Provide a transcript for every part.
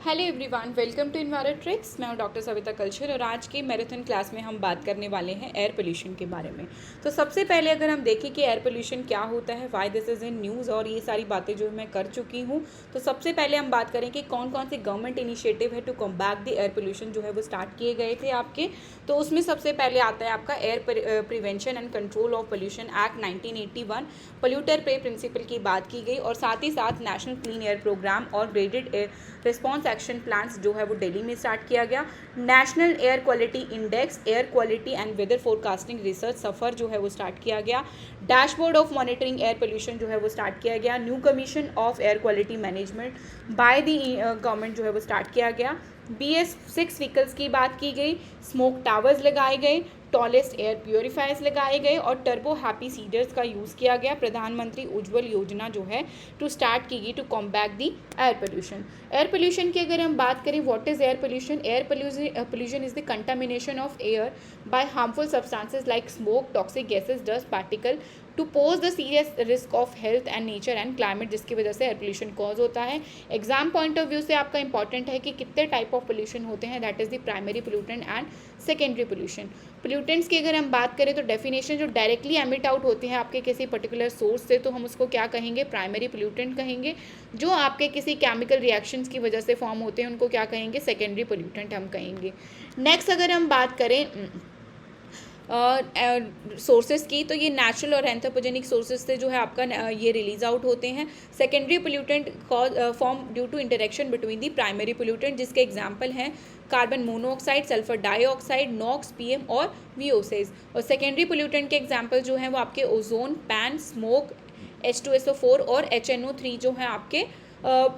Hello everyone, welcome to Envirotrix. मैं हूं doctor Savita कलशर और आज की मैराथन क्लास में हम बात करने वाले हैं एयर पोल्यूशन के बारे में। तो सबसे पहले अगर हम देखें कि एयर पोल्यूशन क्या होता है, why this is in news, और ये सारी बातें जो मैं कर चुकी हूं, तो सबसे पहले हम बात करें कि कौन कौन से गवर्नमेंट इनिशिएटिव है to combat the air pollution जो है वो स्टार्ट किए गए थे आपके। तो उसमें सबसे पहले आता है आपका air prevention and control of pollution act 1981, polluter pay principle की बात की गई, और साथ ही साथ नेशनल क्लीन एयर प्रोग्राम और ग्रेडेड रिस्पॉन्स एक्शन प्लान्स जो है वो दिल्ली में स्टार्ट किया गया। National air quality index, air quality and weather forecasting research SAFAR जो है वो स्टार्ट किया गया। Dashboard of monitoring air pollution जो है वो स्टार्ट किया गया। New commission of air quality management by the government जो है वो स्टार्ट किया गया। BS6 व्हीकल्स की बात की गई। स्मोक टावर्स लगाए गए, टॉलेस्ट एयर प्योरीफायर्स लगाए गए और टर्बो हैप्पी सीडर्स का यूज़ किया गया। प्रधानमंत्री उज्ज्वल योजना जो है टू स्टार्ट की गई to combat the air pollution. Air pollution की अगर हम बात करें, what is air pollution? Air pollution is the contamination of air by harmful substances like smoke, toxic gases, dust particle to pose the serious risk of health and nature and climate, जिसकी वजह से air pollution cause होता है। Exam point of view से आपका important है कि कितने टाइप ऑफ पोल्यूशन होते हैं, that is the primary pollutant and secondary pollution. Pollutants की अगर हम बात करें तो डेफिनेशन जो डायरेक्टली एमिट आउट होते हैं आपके किसी पर्टिकुलर सोर्स से, तो हम उसको क्या कहेंगे? प्राइमरी पोल्यूटेंट कहेंगे। जो आपके किसी केमिकल रिएक्शंस की वजह से फॉर्म होते हैं उनको क्या कहेंगे? सेकेंडरी पोल्यूटेंट हम कहेंगे। नेक्स्ट अगर हम बात करें सोर्सेज की, तो ये नेचुरल और एंथ्रोपोजेनिक सोर्सेज से जो है आपका ये रिलीज आउट होते हैं। Secondary pollutant form due to interaction between the primary pollutant, जिसके एग्जांपल हैं carbon monoxide, sulphur dioxide, NOx, PM और VOCs। और सेकेंडरी पोल्यूटेंट के एग्जांपल जो हैं वो आपके ओजोन, पैन, स्मोक, H2SO4 और HNO3 जो है आपके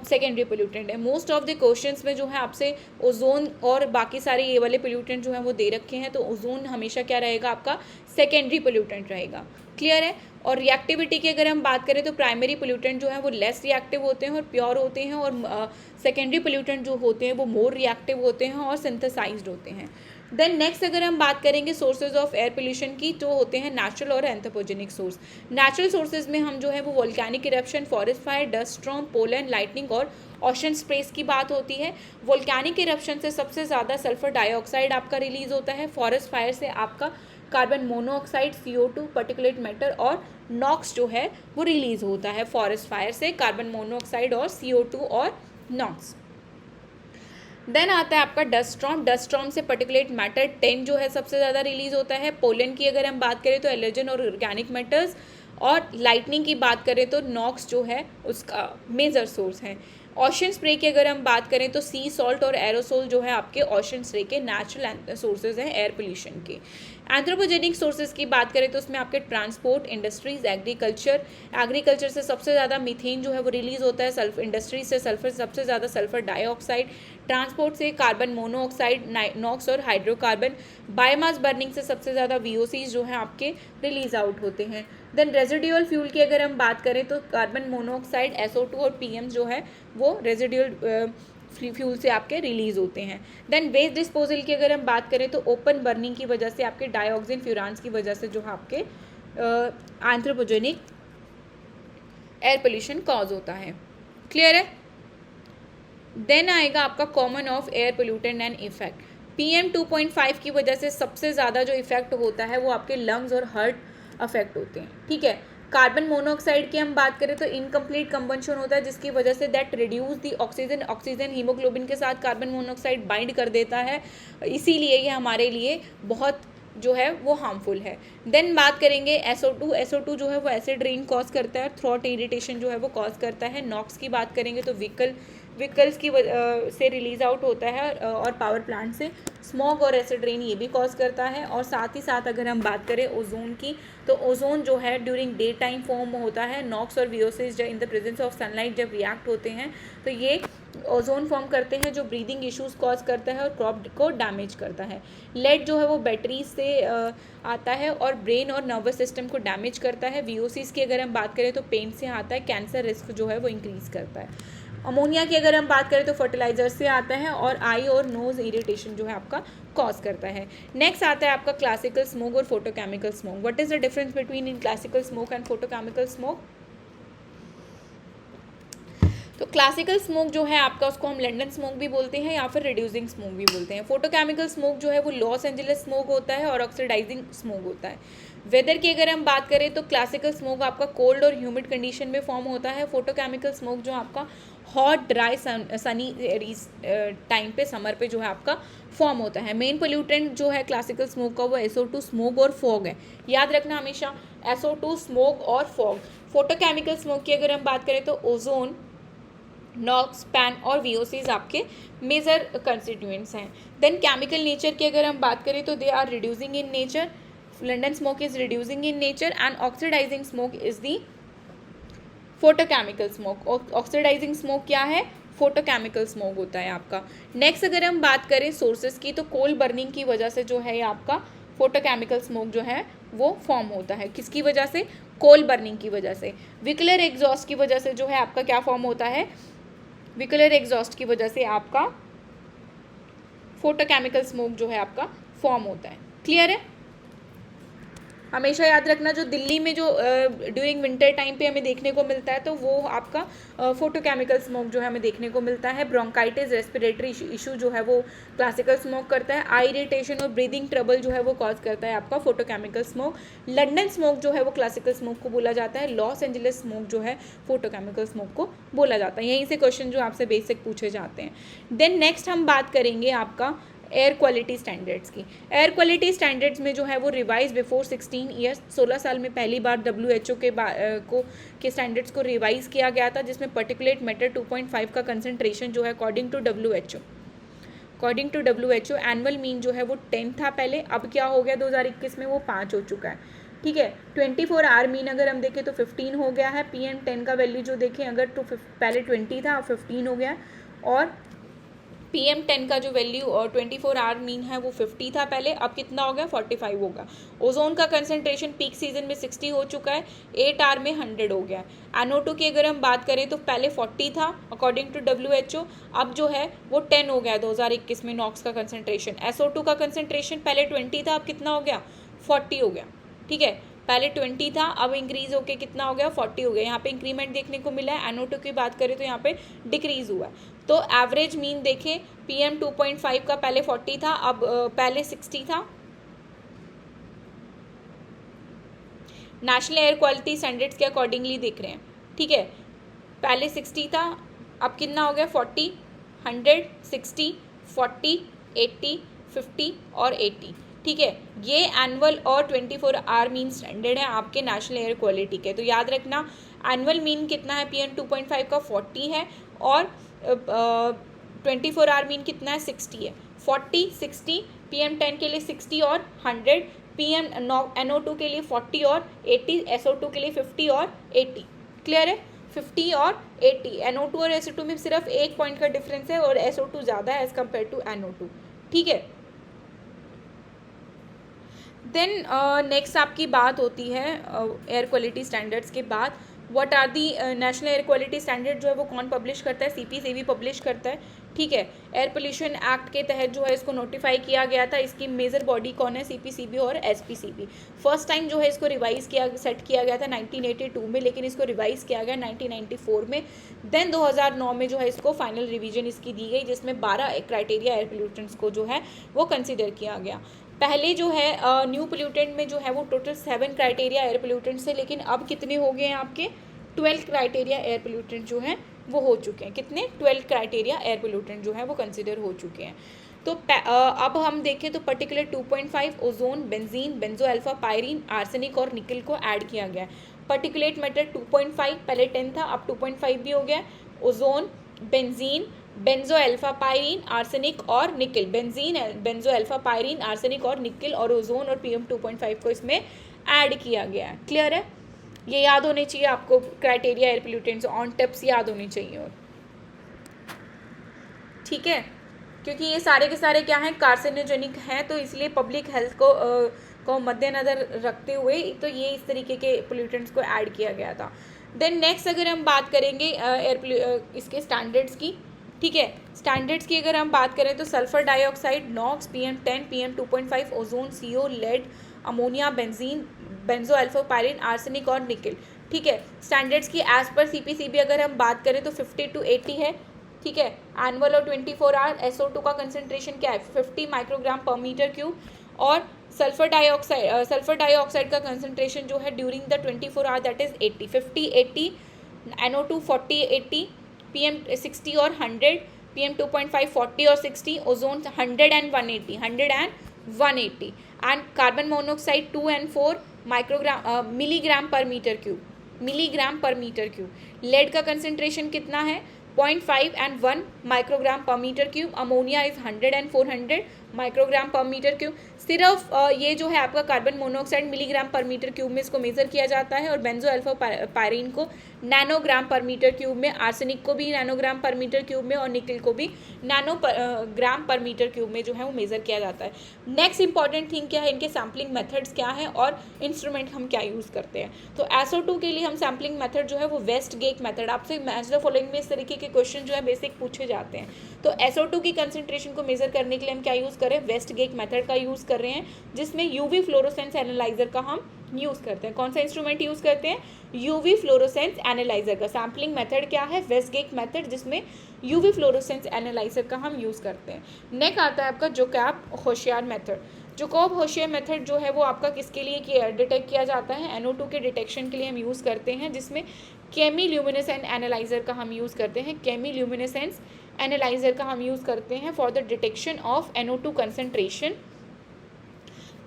सेकेंडरी पोल्यूटेंट है। मोस्ट ऑफ द क्वेश्चंस में जो है आपसे ओजोन और बाकी सारे ये वाले पोल्यूटेंट जो हैं वो दे रखे हैं, तो ओजोन हमेशा क्या रहेगा? आपका सेकेंडरी पोल्यूटेंट रहेगा। क्लियर है? और रिएक्टिविटी की अगर हम बात करें तो प्राइमरी पोल्यूटेंट जो है वो लेस रिएक्टिव होते हैं और प्योर होते हैं, और सेकेंडरी पोल्यूटेंट जो होते हैं वो मोर रिएक्टिव होते हैं और सिंथेसाइज्ड होते हैं। देन नेक्स्ट अगर हम बात करेंगे सोर्सेज ऑफ एयर पोल्यूशन की, जो होते हैं नेचुरल और एंथ्रोपोजेनिक सोर्स। नेचुरल सोर्सेज में हम जो है वो volcanic eruption, forest fire, dust storm, pollen, lightning और ओशन स्प्रेस की बात होती है। वोल्केनिक इरप्शन से सबसे ज़्यादा सल्फर डाइऑक्साइड आपका रिलीज होता है। फॉरेस्ट फायर से आपका carbon monoxide, CO2, particulate matter और नॉक्स जो है वो रिलीज होता है। फॉरेस्ट फायर से कार्बन मोनोऑक्साइड और CO2 और नॉक्स। देन आता है आपका डस्ट स्टॉर्म। डस्ट स्टॉर्म से पर्टिकुलेट मैटर 10 जो है सबसे ज़्यादा रिलीज होता है। पोलन की अगर हम बात करें तो एलर्जन और ऑर्गेनिक मैटर्स, और लाइटनिंग की बात करें तो नॉक्स जो है उसका मेजर सोर्स है। ओशन स्प्रे की अगर हम बात करें तो सी सॉल्ट और एरोसोल जो है आपके ओशन स्प्रे के नेचुरल सोर्सेज हैं एयर पोल्यूशन के। एंथ्रोपोजेनिक सोर्सेज की बात करें तो उसमें आपके ट्रांसपोर्ट, इंडस्ट्रीज, एग्रीकल्चर से सबसे ज़्यादा मीथेन जो है वो रिलीज होता है। सल्फर इंडस्ट्रीज से सबसे ज़्यादा सल्फर डाइऑक्साइड, ट्रांसपोर्ट से कार्बन मोनोऑक्साइड, नॉक्स और हाइड्रोकार्बन, बायोमास बर्निंग से सबसे ज़्यादा VOCs जो हैं आपके रिलीज आउट होते हैं। देन रेजिडुअल फ्यूल की अगर हम बात करें तो कार्बन मोनोऑक्साइड, SO2 और PM जो है वो रेजिडुअल फ्यूल से आपके रिलीज होते हैं। देन वेस्ट डिस्पोजल की अगर हम बात करें तो ओपन बर्निंग की वजह से आपके डाइऑक्सिन फ्यूरान्स की वजह से जो है आपके एंथ्रोपोजेनिक एयर पोल्यूशन कॉज होता है। क्लियर है? देन आएगा आपका common of air pollutant and effect. PM 2.5 की वजह से सबसे ज़्यादा जो इफेक्ट होता है वो आपके लंग्स और हार्ट अफेक्ट होते हैं। ठीक है? कार्बन मोनोऑक्साइड की हम बात करें तो इनकम्प्लीट कंबंशन होता है, जिसकी वजह say that reduce the oxygen haemoglobin के साथ कार्बन मोनोऑक्साइड बाइंड कर देता है, इसीलिए ये हमारे लिए बहुत जो है वो हार्मफुल है। देन बात करेंगे SO2 जो है वो एसिड रेन कॉज करता है, थ्रोट इरिटेशन जो है वो कॉज करता है। नॉक्स की बात करेंगे तो व्हीकल्स की से रिलीज आउट होता है, और पावर प्लांट से स्मॉग और एसिड रेन ये भी कॉज करता है। और साथ ही साथ अगर हम बात करें ओजोन की, तो ओजोन जो है ड्यूरिंग डे टाइम फॉर्म होता है। नॉक्स और VOCs in the presence of sunlight जब रिएक्ट होते हैं तो ये ओजोन फॉर्म करते हैं, जो ब्रीदिंग इश्यूज कॉज करता है और क्रॉप को डैमेज करता है। लेड जो है वो बैटरीज से आता है और ब्रेन और नर्वस सिस्टम को डैमेज करता है। VOCs की अगर हम बात करें तो पेंट से आता है, कैंसर रिस्क जो है वो इंक्रीज करता है। अमोनिया की अगर हम बात करें तो फर्टिलाइजर से आता है और आई और नोज इरिटेशन जो है आपका कॉज करता है। नेक्स्ट आता है आपका क्लासिकल स्मोक और photochemical smoke. What is the difference between in classical smoke and photochemical smoke? तो क्लासिकल स्मोक जो है आपका, उसको हम लंदन स्मोक भी बोलते हैं या फिर रिड्यूसिंग स्मोक भी बोलते हैं। फोटोकेमिकल स्मोक जो है वो लॉस एंजलिस स्मोक होता है और ऑक्सीडाइजिंग स्मोक होता है। वेदर की अगर हम बात करें तो क्लासिकल स्मोक आपका कोल्ड और ह्यूमिड कंडीशन में फॉर्म होता है। फोटोकेमिकल स्मोक जो आपका हॉट ड्राई सनी टाइम पे, समर पे जो है आपका फॉर्म होता है। मेन पोल्यूटेंट जो है क्लासिकल स्मोक का वो SO2 स्मोक और फॉग है, याद रखना हमेशा, SO2 स्मोक और फॉग। फोटोकेमिकल स्मोक की अगर हम बात करें तो ओजोन, नॉक्स, पैन और VOCs आपके मेजर कंस्टिट्यूएंट्स हैं। देन केमिकल नेचर की अगर हम बात करें तो they are reducing in nature, London smoke is reducing in nature and oxidising smoke is the photochemical smoke. Oxidising smoke क्या है? फोटोकेमिकल स्मोक होता है आपका। नेक्स्ट अगर हम बात करें सोर्सेज की तो कोल बर्निंग की वजह से जो है आपका फोटोकेमिकल स्मोक जो है वो फॉर्म होता है। किसकी वजह से? कोल बर्निंग की वजह से। व्हीकलर एग्जॉस्ट की वजह से जो है आपका क्या फॉर्म होता है? व्हीकलर एग्जॉस्ट की वजह से आपका फोटोकेमिकल स्मोक जो है आपका फॉर्म होता है। क्लियर है? हमेशा याद रखना, जो दिल्ली में जो ड्यूरिंग विंटर टाइम पे हमें देखने को मिलता है तो वो आपका फोटोकेमिकल स्मोक जो है हमें देखने को मिलता है। ब्रोंकाइटिस, रेस्पिरेटरी इशू जो है वो क्लासिकल स्मोक करता है। आई इरिटेशन और ब्रीदिंग ट्रबल जो है वो कॉज करता है आपका फोटोकेमिकल स्मोक। लंदन स्मोक जो है वो क्लासिकल स्मोक को बोला जाता है। लॉस एंजलिस स्मोक जो है फोटोकेमिकल स्मोक को बोला जाता है। यहीं से क्वेश्चन जो आपसे बेसिक पूछे जाते हैं। देन नेक्स्ट हम बात करेंगे आपका एयर क्वालिटी स्टैंडर्ड्स की। एयर क्वालिटी स्टैंडर्ड्स में जो है वो रिवाइज बिफोर 16 ईयर्स, 16 साल में पहली बार WHO के स्टैंडर्ड्स को रिवाइज किया गया था, जिसमें पर्टिकुलेट मैटर 2.5 का कंसंट्रेशन जो है according to WHO annual mean जो है वो 10 था पहले, अब क्या हो गया 2021 में वो 5 हो चुका है। ठीक है, 24 आवर मीन अगर हम देखें तो 15 हो गया है। PM10 का वैल्यू जो देखें अगर तो पहले 20 था, अब 15 हो गया है। और PM10 का जो वैल्यू और 24 आवर मीन है वो 50 था पहले, अब कितना हो गया? 45 होगा। ओजोन का कंसंट्रेशन पीक सीजन में 60 हो चुका है, 8 आवर में 100 हो गया है। NO2 की अगर हम बात करें तो पहले 40 था अकॉर्डिंग टू WHO, अब जो है वो 10 हो गया 2021 में नॉक्स का कंसंट्रेशन। SO2 का कंसंट्रेशन पहले 20 था, अब कितना हो गया? 40 हो गया। ठीक है, पहले 20 था, अब इंक्रीज होके कितना हो गया? 40 हो गया। यहाँ पे इंक्रीमेंट देखने को मिला है। NO2 की बात करें तो यहाँ पे डिक्रीज हुआ है। तो एवरेज मीन देखें, PM 2.5 का पहले 40 था, अब पहले 60 था। नेशनल एयर क्वालिटी स्टैंडर्ड्स के अकॉर्डिंगली देख रहे हैं। ठीक है, पहले 60 था, अब कितना हो गया? 40, 100, 60, 40, 80, 50 और 80। ठीक है, ये एनुअल और 24 आवर मीन स्टैंडर्ड है आपके नेशनल एयर क्वालिटी के। तो याद रखना, एनुअल मीन कितना है? PM 2.5 का 40 है और 24 आवर मीन कितना है? 60 है। 40, 60, PM10 के लिए 60 और 100, NO2 के लिए 40 और 80, SO2 के लिए 50 और 80। क्लियर है? 50 और 80। NO2 और SO2 में सिर्फ 1 पॉइंट का डिफरेंस है और SO2 ज़्यादा है एज कम्पेयर टू NO2। ठीक है, देन नेक्स्ट आपकी बात होती है एयर क्वालिटी स्टैंडर्ड्स के बाद what are the national air quality standard जो है वो कौन पब्लिश करता है? CPCB पब्लिश करता है। ठीक है, एयर पोल्यूशन एक्ट के तहत जो है इसको नोटिफाई किया गया था। इसकी मेजर बॉडी कौन है? CPCB और SPCB। फर्स्ट टाइम जो है इसको रिवाइज सेट किया गया था 1982 में, लेकिन इसको रिवाइज किया गया 1994 में। देन 2009 में जो है इसको फाइनल रिवीजन इसकी दी गई, जिसमें 12 क्राइटेरिया एयर पोल्यूटेंट्स को जो है वो कंसिडर किया गया। पहले जो है न्यू पोल्यूटेंट में जो है वो टोटल 7 क्राइटेरिया एयर पोल्यूटेंट्स है, लेकिन अब कितने हो गए हैं आपके? 12 क्राइटेरिया एयर पोल्यूटेंट जो हैं वो हो चुके हैं। कितने? 12 क्राइटेरिया एयर पोल्यूटेंट जो है वो कंसिडर हो चुके हैं। तो अब हम देखें तो particular 2.5 ozone, benzene, benzo alpha pyrene, arsenic और निकल को ऐड किया गया है। पर्टिकुलेट मैटर 2.5 पहले 10 था, अब 2.5 भी हो गया। Ozone, benzene, benzo alpha pyrene, arsenic और nickel, benzene, benzo alpha pyrene, arsenic और निकल और ओजोन और PM 2.5 को इसमें ऐड किया गया है। क्लियर है? ये याद होने चाहिए आपको, criteria air pollutants on tips याद होनी चाहिए। और ठीक है, क्योंकि ये सारे के सारे क्या हैं? कार्सिनोजेनिक हैं, तो इसलिए पब्लिक हेल्थ को मद्देनज़र रखते हुए तो ये इस तरीके के पोल्यूटेंट्स को ऐड किया गया था। देन नेक्स्ट अगर हम बात करेंगे इसके स्टैंडर्ड्स की। ठीक है, स्टैंडर्ड्स की अगर हम बात करें तो sulphur dioxide, NOx, PM10, PM 2.5, ozone, CO, lead, ammonia, benzene, benzo alpha pyrene, arsenic और निकल, ठीक है। स्टैंडर्ड्स की एज पर CPCB अगर हम बात करें तो 50 to 80 है, ठीक है। एनुअल और 24 आवर SO2 का कंसनट्रेशन क्या है 50 माइक्रोग्राम पर मीटर क्यूब, और सल्फर डाइऑक्साइड का कंसनट्रेशन जो है during the 24 hour that is 80, 50 80, NO2 40 80, PM 60 और 100, PM 2.5 40 और 60, ozone 100 and 180, 100 and 180, and carbon monoxide 2 and 4 microgram milligram पर मीटर क्यूब, मिलीग्राम पर मीटर क्यूब। लेड का कंसनट्रेशन कितना है 0.5 and 1 माइक्रोग्राम पर metre cube. Ammonia is 100 and 400 microgram पर metre cube. सिर्फ ये जो है आपका कार्बन मोनोऑक्साइड मिलीग्राम पर मीटर क्यूब में इसको मेजर किया जाता है, और बेंजो अल्फा पायरीन को नैनोग्राम पर मीटर क्यूब में, आर्सेनिक को भी नैनोग्राम पर मीटर क्यूब में, और निकल को भी ग्राम पर मीटर क्यूब में जो है वो मेजर किया जाता है। नेक्स्ट इंपॉर्टेंट थिंग क्या है, इनके सैम्पलिंग मेथड्स क्या है और इंस्ट्रूमेंट हम क्या यूज़ करते हैं। तो SO2 के लिए हम सैम्पलिंग मेथड जो है वो वेस्ट गेट मेथड, आपसे मैच द फॉलोइंग में इस तरीके के क्वेश्चन जो है बेसिक पूछे जाते हैं। तो SO2 की कंसंट्रेशन को मेजर करने के लिए हम क्या यूज़ करें, वेस्ट गेट मेथड का यूज़ कर रहे हैं, जिसमें UV फ्लोरोसेंस एनालाइजर का हम यूज़ करते हैं। कौन सा इंस्ट्रूमेंट यूज़ करते हैं, UV फ्लोरोसेंस एनालाइजर का। सैम्पलिंग मेथड क्या है, वेस्ट गेट मेथड, जिसमें UV फ्लोरोसेंस एनालाइजर का हम यूज़ करते हैं। नेक्स्ट आता है आपका जोकैब होशियार मेथड। जोकॉब होशियार मेथड जो है वो आपका किसके लिए डिटेक्ट किया जाता है, NO2 के डिटेक्शन के लिए हम यूज़ करते हैं, जिसमें केमिल्यूमिनेसेंस एनालाइजर का हम यूज़ करते हैं, केमिल्यूमिनेसेंस एनालाइजर का हम यूज़ करते हैं for the detection of NO2 concentration.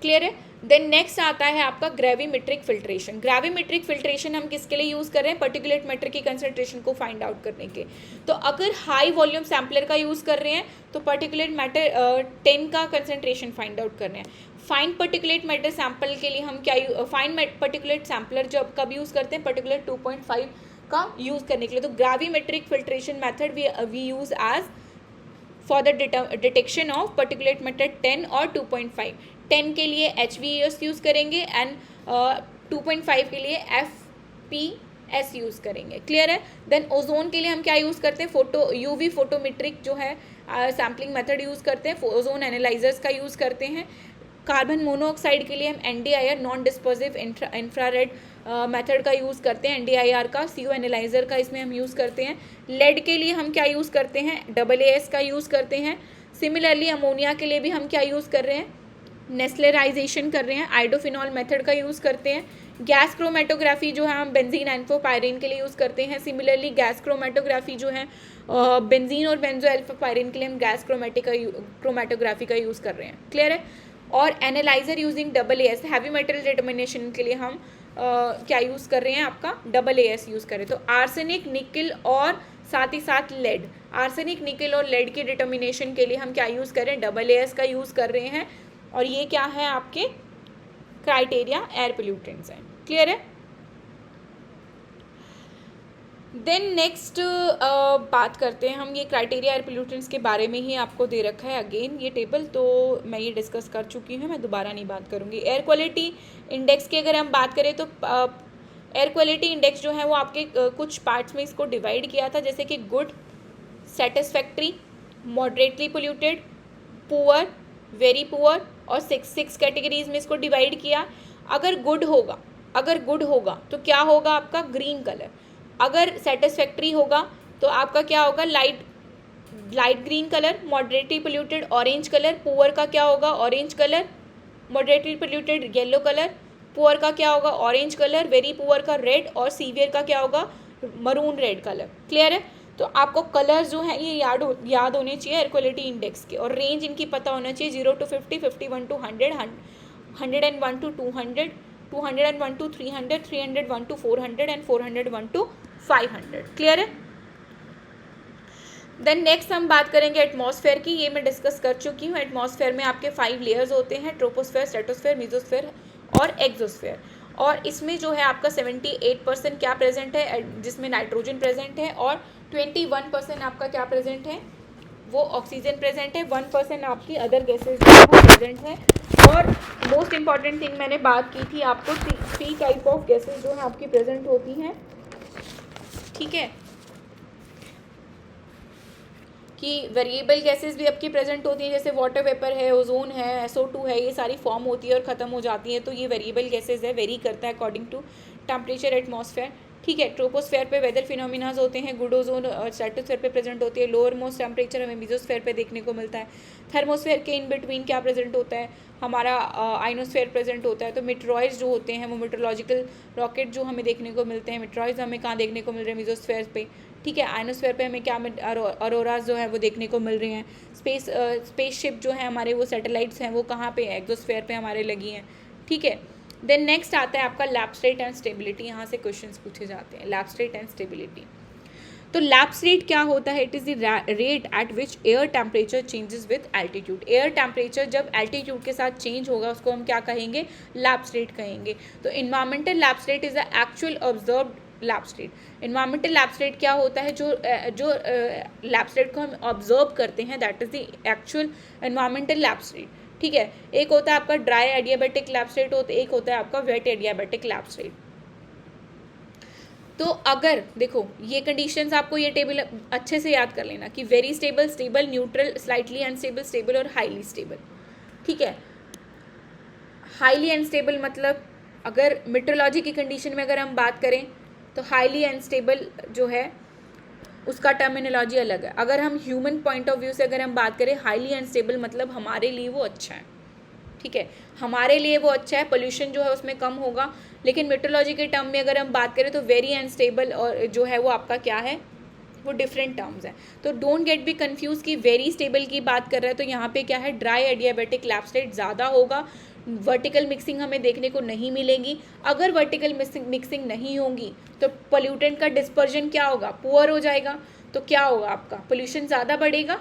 Clear है। देन नेक्स्ट आता है आपका ग्रेविमेट्रिक फिल्ट्रेशन। ग्रेविमेट्रिक फिल्ट्रेशन हम किसके लिए यूज़ कर रहे हैं, पर्टिकुलेट मैटर की कंसंट्रेशन को फाइंड आउट करने के। तो अगर हाई वॉल्यूम सैम्पलर का यूज़ कर रहे हैं तो पर्टिकुलेट मैटर 10 का कंसंट्रेशन फाइंड आउट कर रहे हैं। फाइन पर्टिकुलेट मैटर सैंपल के लिए हम क्या फाइन पर्टिकुलेट सैम्पलर जब कब यूज़ करते हैं, पर्टिकुलर 2.5 का यूज़ करने के लिए। तो gravimetric filtration method we use as for the detection of particulate matter 10 और 2.5। 10 के लिए HVES यूज़ करेंगे एंड 2.5 के लिए FPS यूज़ करेंगे। क्लियर है। देन ओजोन के लिए हम क्या यूज़ करते हैं, UV फोटोमेट्रिक जो है सैम्पलिंग मेथड यूज़ करते हैं, ओजोन एनालाइजर्स का यूज़ करते हैं। कार्बन मोनोऑक्साइड के लिए हम NDIR non dispersive infrared method का यूज़ करते हैं, NDIR का CO एनालाइजर का इसमें हम यूज़ करते हैं। लेड के लिए हम क्या यूज़ करते हैं, AAS का यूज़ करते हैं। सिमिलरली अमोनिया के लिए भी हम क्या यूज़ कर रहे हैं, नेस्लराइजेशन कर रहे हैं, आइडोफिनॉल मेथड का यूज़ करते हैं। गैस क्रोमेटोग्राफी जो है हम बेंजीन एल्फोपायरीन के लिए यूज़ करते हैं। सिमिलरली गैस क्रोमेटोग्राफी जो है बेंजीन और बेंजो एल्फोपायरीन के लिए हम गैस क्रोमेटोग्राफी का यूज़ कर रहे हैं। क्लियर है। और analyser using AAS heavy metal determination के लिए हम क्या यूज़ कर रहे हैं, आपका AAS यूज़ करें। तो आर्सेनिक, निकल और साथ ही साथ लेड, आर्सेनिक, निकल और लेड के डिटर्मिनेशन के लिए हम क्या यूज़ करें, AAS का यूज़ कर रहे हैं। और ये क्या है आपके क्राइटेरिया एयर पोल्यूटेंट्स हैं। क्लियर है। देन नेक्स्ट बात करते हैं हम, ये क्राइटेरिया एयर पोल्यूटेंट्स के बारे में ही आपको दे रखा है अगेन ये टेबल, तो मैं ये डिस्कस कर चुकी हूँ, मैं दोबारा नहीं बात करूँगी। एयर क्वालिटी इंडेक्स की अगर हम बात करें तो एयर क्वालिटी इंडेक्स जो है वो आपके कुछ पार्ट्स में इसको डिवाइड किया था, जैसे कि good, satisfactory, moderately polluted, poor, very poor, और सिक्स कैटेगरीज में इसको डिवाइड किया। अगर गुड होगा तो क्या होगा आपका, ग्रीन कलर। अगर सेटिस्फैक्ट्री होगा तो आपका क्या होगा, light green colour. Moderately polluted orange colour. Poor का क्या होगा, orange colour. Moderately polluted yellow colour. Poor का क्या होगा, ऑरेंज कलर। वेरी पुअर का रेड, और सीवियर का क्या होगा, मरून रेड कलर। क्लियर है। तो आपको कलर्स जो है ये याद होने चाहिए एयर क्वालिटी इंडेक्स के, और रेंज इनकी पता होना चाहिए 0 to 50, 51 to 100, 101 to 200, 201 to 300, 301 to 400 and 401 to 500। Clear है। देन नेक्स्ट हम बात करेंगे एटमॉस्फेयर की, ये मैं डिस्कस कर चुकी हूँ। एटमॉस्फेयर में आपके 5 लेयर्स होते हैं, ट्रोपोस्फेयर, स्ट्रेटोस्फेयर, मेसोस्फेयर और एक्सोस्फेयर। और इसमें जो है आपका 78% क्या प्रेजेंट है, जिसमें नाइट्रोजन प्रेजेंट है, और 21% आपका क्या प्रेजेंट है, वो ऑक्सीजन प्रेजेंट है। 1% आपकी अदर गैसेज प्रेजेंट है। और मोस्ट इंपॉर्टेंट थिंग मैंने बात की थी आपको, 3 टाइप ऑफ गैसेज जो है आपकी प्रेजेंट होती हैं। ठीक है, कि वेरिएबल गैसेस भी आपकी प्रेजेंट होती हैं, जैसे वाटर वेपर है, ओजोन है, SO2 है, ये सारी फॉर्म होती है और ख़त्म हो जाती है। तो ये वेरिएबल गैसेस है, वेरी करता है अकॉर्डिंग टू टेम्परेचर एटमॉस्फेयर, ठीक है। ट्रोपोस्फेयर पे वेदर फिनोमिनाज होते हैं, गुड ओजोन स्ट्रेटोस्फेयर पे प्रेजेंट होती है, लोअर मोस्ट टेम्परेचर हमें मेसोस्फेयर पे देखने को मिलता है। थर्मोस्फेयर के इन बिटवीन क्या प्रेजेंट होता है, हमारा आइनोस्फेयर प्रेजेंट होता है। तो मेट्रॉइड्स जो होते हैं वो मेट्रोलॉजिकल रॉकेट जो हमें देखने को मिलते हैं, मेट्रॉइड्स हमें कहाँ देखने को मिल रहे हैं, मेसोस्फेयर पे, ठीक है। आइनोस्फेयर पे हमें क्या अरोराज जो है वो देखने को मिल रही हैं। स्पेसशिप जो है हमारे वो सैटेलाइट्स हैं वो कहाँ पे एक्सोस्फेयर पे हमारे लगी हैं, ठीक है। देन नेक्स्ट आता है आपका लैप्स रेट एंड स्टेबिलिटी। यहाँ से क्वेश्चंस पूछे जाते हैं, लैप्स रेट एंड स्टेबिलिटी। तो लैप्स रेट क्या होता है, it is the rate at which air temperature changes with altitude. Air temperature जब एल्टीट्यूड के साथ चेंज होगा उसको हम क्या कहेंगे, लैप्स रेट कहेंगे। तो environmental lapse rate is the actual observed lapse rate. Environmental lapse rate क्या होता है, जो लैप्स रेट को हम ऑब्जर्व करते हैं, that is the actual environmental lapse rate, ठीक है। एक होता है आपका ड्राई एडियाबैटिक लैप्स रेट, एक होता है आपका वेट एडियाबैटिक लैप्स रेट। तो अगर देखो ये कंडीशंस आपको ये टेबल अच्छे से याद कर लेना कि very stable, stable, neutral, slightly unstable, stable और हाईली स्टेबल, ठीक है। हाईली अनस्टेबल मतलब अगर मेट्रोलॉजी की कंडीशन में अगर हम बात करें तो हाईली अनस्टेबल जो है उसका टर्मिनोलॉजी अलग है। अगर हम ह्यूमन पॉइंट ऑफ व्यू से अगर हम बात करें, हाईली अनस्टेबल मतलब हमारे लिए वो अच्छा है, ठीक है, हमारे लिए वो अच्छा है, पोल्यूशन जो है उसमें कम होगा। लेकिन मेट्रोलॉजी के टर्म में अगर हम बात करें तो वेरी अनस्टेबल और जो है वो आपका क्या है, वो डिफरेंट टर्म्स हैं। तो डोंट गेट बी कंफ्यूज कि वेरी स्टेबल की बात कर रहा है तो यहाँ पे क्या है, ड्राई एडियाबैटिक लैप्स रेट ज़्यादा होगा, वर्टिकल मिक्सिंग हमें देखने को नहीं मिलेगी। अगर वर्टिकल मिक्सिंग नहीं होगी तो पोल्यूटेंट का डिस्पर्जन क्या होगा, पुअर हो जाएगा। तो क्या होगा आपका, पोल्यूशन ज़्यादा बढ़ेगा,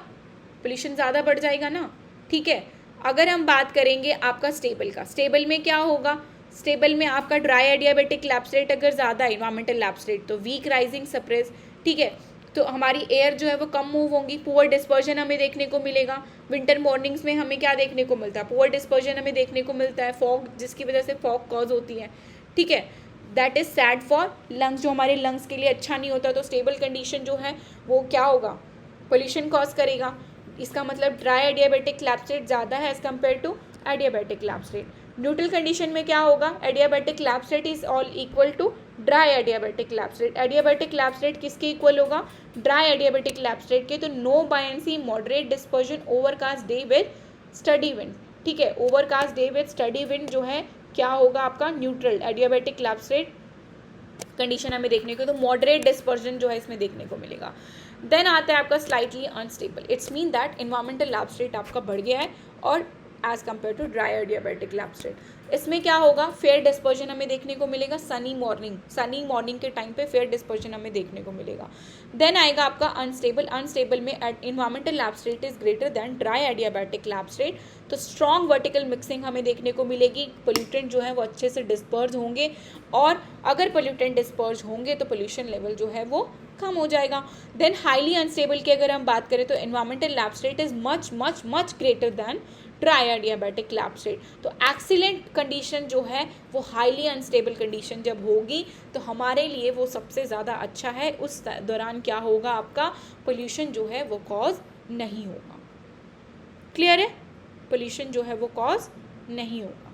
पोल्यूशन ज़्यादा बढ़ जाएगा ना, ठीक है। अगर हम बात करेंगे आपका स्टेबल का, स्टेबल में क्या होगा, स्टेबल में आपका ड्राई एडियाबैटिक लैप्स रेट अगर ज़्यादा है, इन्वायरमेंटल लैप्स रेट, तो वीक राइजिंग सप्रेस, ठीक है। तो हमारी एयर जो है वो कम मूव होंगी, पुअर डिस्पर्जन हमें देखने को मिलेगा। विंटर मॉर्निंग्स में हमें क्या देखने को मिलता है, पुअर डिस्पर्जन हमें देखने को मिलता है, फॉग जिसकी वजह से फॉग कॉज होती है, ठीक है। That is sad for lungs, जो हमारे लंग्स के लिए अच्छा नहीं होता। तो स्टेबल कंडीशन जो है वो क्या होगा, पोल्यूशन कॉज करेगा। इसका मतलब ड्राई एडियाबैटिक लैप्स रेट ज़्यादा है as compare to adiabatic lapse rate. Neutral condition में क्या होगा, adiabatic lapse rate is all equal to dry adiabatic lapse rate. Adiabatic lapse rate किसके इक्वल होगा, ड्राई एडियाबैटिक लैप्स रेट के। तो no buoyancy, moderate dispersion, overcast day with steady wind, ठीक है। Overcast day with steady wind जो है क्या होगा आपका, neutral adiabatic lapse rate condition हमें देखने को, तो मॉडरेट डिस्पर्जन जो है इसमें देखने को मिलेगा। देन आता है आपका slightly unstable, it's mean that environmental lapse rate आपका बढ़ गया है और as compare to dry adiabatic lapse rate. इसमें क्या होगा, फेयर डिस्पर्जन हमें देखने को मिलेगा, सनी मॉर्निंग के टाइम पे फेयर डिस्पर्जन हमें देखने को मिलेगा। देन आएगा आपका अनस्टेबल में environmental lapse rate is greater than dry adiabatic lapse rate. तो स्ट्रॉन्ग वर्टिकल मिक्सिंग हमें देखने को मिलेगी, पोल्यूटेंट जो है वो अच्छे से डिस्पर्ज होंगे, और अगर पोल्यूटेंट डिस्पर्ज होंगे तो पोल्यूशन लेवल जो है वो कम हो जाएगा। देन हाईली अनस्टेबल की अगर हम बात करें तो environmental lapse rate is much much much greater than dry adiabatic lapse rate. तो एक्सीलेंट कंडीशन जो है वो हाईली अनस्टेबल कंडीशन जब होगी तो हमारे लिए वो सबसे ज़्यादा अच्छा है। उस दौरान क्या होगा, आपका पोल्यूशन जो है वो कॉज नहीं होगा। क्लियर है, पोल्यूशन जो है वो कॉज नहीं होगा।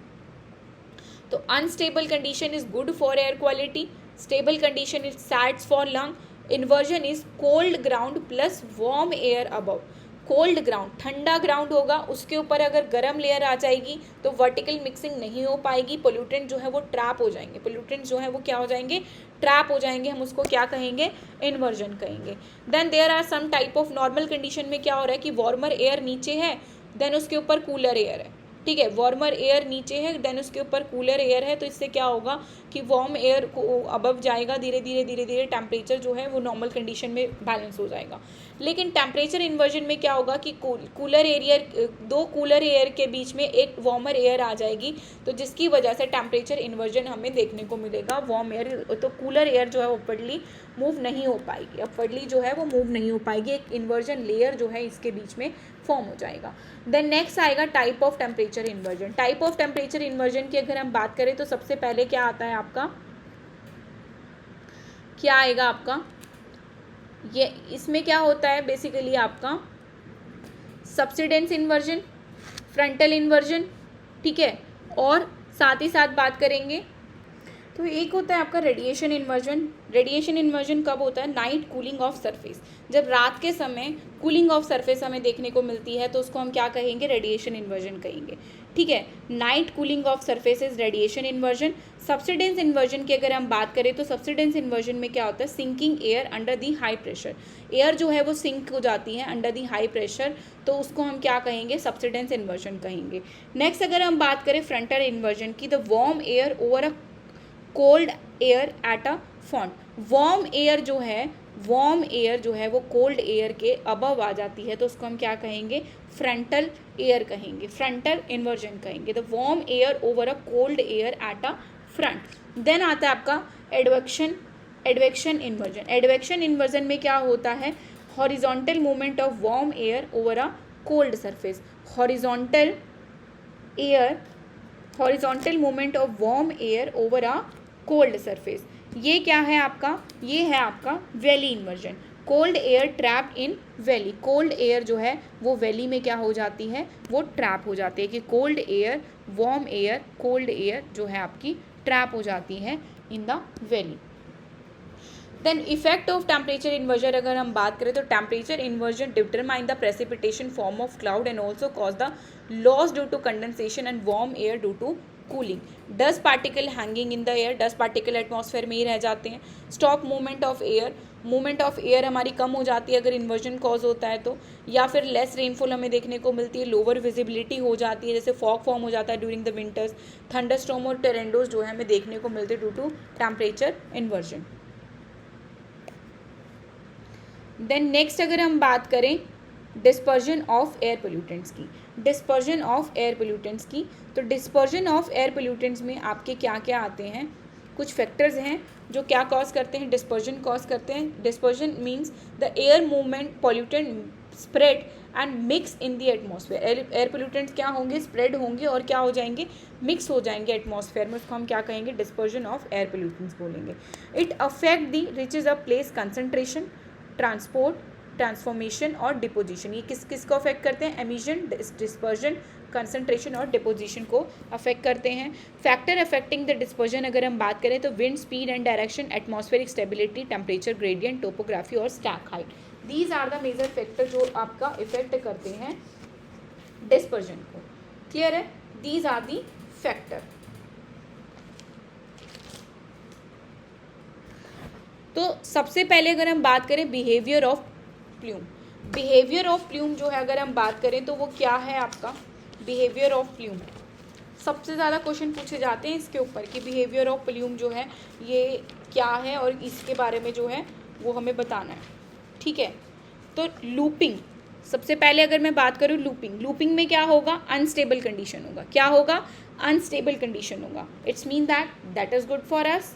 तो unstable condition is good for air quality, stable condition is sad for lung, inversion is cold ground plus warm air above. Cold ground ठंडा ग्राउंड होगा, उसके ऊपर अगर गर्म लेयर आ जाएगी तो वर्टिकल मिक्सिंग नहीं हो पाएगी, पोल्यूटेंट जो है वो ट्रैप हो जाएंगे, पोल्यूटेंट जो है वो क्या हो जाएंगे, ट्रैप हो जाएंगे, हम उसको क्या कहेंगे, इन्वर्जन कहेंगे। Then there are some type of normal condition में क्या हो रहा है कि वार्मर एयर नीचे है, देन उसके ऊपर कूलर एयर है, ठीक है। वार्मर एयर नीचे है, देन उसके ऊपर कूलर एयर है, तो इससे क्या होगा कि वार्म एयर को अबव जाएगा, धीरे धीरे टेम्परेचर जो है वो नॉर्मल कंडीशन में बैलेंस हो जाएगा। लेकिन टेम्परेचर इन्वर्जन में क्या होगा कि कूलर एरिया, दो कूलर एयर के बीच में एक वार्मर एयर आ जाएगी, तो जिसकी वजह से टेम्परेचर इन्वर्जन हमें देखने को मिलेगा। वार्म एयर, तो कूलर एयर जो है अपवर्डली मूव नहीं हो पाएगी, अपवर्डली जो है वो मूव नहीं हो पाएगी, एक इन्वर्जन लेयर जो है इसके बीच में फॉर्म हो जाएगा। देन नेक्स्ट आएगा type of temperature inversion. Type of temperature inversion की अगर हम बात करें तो सबसे पहले क्या आता है आपका, क्या आएगा आपका, ये इसमें क्या होता है बेसिकली आपका सब्सिडेंस इन्वर्जन, फ्रंटल इन्वर्जन, ठीक है, और साथ ही साथ बात करेंगे तो एक होता है आपका रेडिएशन इन्वर्जन। रेडिएशन इन्वर्जन कब होता है? Night cooling of surface. जब रात के समय कूलिंग ऑफ सरफेस हमें देखने को मिलती है तो उसको हम क्या कहेंगे? रेडिएशन इन्वर्जन कहेंगे। ठीक है, night cooling of surface is radiation inversion. Subsidence inversion की अगर हम बात करें तो सब्सिडेंस इन्वर्जन में क्या होता है? Sinking air under the high pressure. Air जो है वो सिंक हो जाती है अंडर दी हाई प्रेशर, तो उसको हम क्या कहेंगे? सब्सिडेंस इन्वर्जन कहेंगे। नेक्स्ट अगर हम बात करें फ्रंटल इन्वर्जन की, the warm air over a cold air at a front. Warm air जो है वो कोल्ड एयर के अबव आ जाती है तो उसको हम क्या कहेंगे? फ्रंटल एयर कहेंगे, फ्रंटल इन्वर्जन कहेंगे। The warm air over a cold air at a front. देन आता है आपका एडवेक्शन इन्वर्जन। एडवेक्शन इन्वर्जन में क्या होता है? Horizontal movement of warm air over a cold surface. Horizontal movement of warm air over a cold surface. ये क्या है आपका? ये है आपका valley inversion. Cold air trapped in valley. Cold air जो है वो वैली में क्या हो जाती है? वो ट्रैप हो जाती है कि cold air, warm air, cold air जो है आपकी ट्रैप हो जाती है in the valley. Then effect of temperature inversion अगर हम बात करें तो temperature inversion determine the precipitation form of cloud and also cause the loss due to condensation and warm air due to cooling. Dust particle hanging in the air. Dust particle atmosphere में ही रह जाते हैं। Stop movement of air. Movement of air हमारी कम हो जाती है अगर इन्वर्जन कॉज होता है तो, या फिर लेस रेनफॉल हमें देखने को मिलती है। लोअर विजिबिलिटी हो जाती है, जैसे फॉग फॉर्म हो जाता है ड्यूरिंग द विंटर्स। थंडरस्टॉर्म और टेरेंडोज जो है हमें देखने को मिलते हैं due to temperature inversion. Then next अगर हम बात करें डिस्पर्जन ऑफ एयर पोल्यूटेंट्स की, डिस्पर्जन ऑफ एयर पोल्यूटेंट्स की, तो डिस्पर्जन ऑफ एयर पोल्यूटेंट्स में आपके क्या क्या आते हैं? कुछ फैक्टर्स हैं जो क्या कॉज करते हैं? डिस्पर्जन कॉज करते हैं। Dispersion means the air movement pollutant spread and mix in the atmosphere. Air pollutants क्या होंगे? स्प्रेड होंगे और क्या हो जाएंगे? मिक्स हो जाएंगे एटमॉस्फेयर में, उसको हम क्या कहेंगे? डिस्पर्जन ऑफ एयर पोल्यूटेंट्स बोलेंगे। It affect the reaches of place concentration, transport, transformation और डिपोजिशन। ये किस किस को अफेक्ट करते हैं? एमिशन, डिस्पर्जन, कंसंट्रेशन और डिपोजिशन को अफेक्ट करते हैं। फैक्टर अफेक्टिंग द डिस्पर्जन अगर हम बात करें तो wind speed and direction, atmospheric stability, temperature gradient, topography और stack height. These are the major factor जो आपका इफेक्ट करते हैं डिस्पर्जन को। क्लियर है? These are the factor. तो सबसे पहले अगर हम बात करें behaviour of plume, behaviour of plume जो है अगर हम बात करें तो वो क्या है आपका? बिहेवियर ऑफ प्लूम सबसे ज़्यादा क्वेश्चन पूछे जाते हैं इसके ऊपर कि बिहेवियर ऑफ प्लूम जो है ये क्या है और इसके बारे में जो है वो हमें बताना है। ठीक है, तो लूपिंग, सबसे पहले अगर मैं बात करूँ लूपिंग में क्या होगा? अनस्टेबल कंडीशन होगा। क्या होगा? अनस्टेबल कंडीशन होगा। It's mean that is good for us.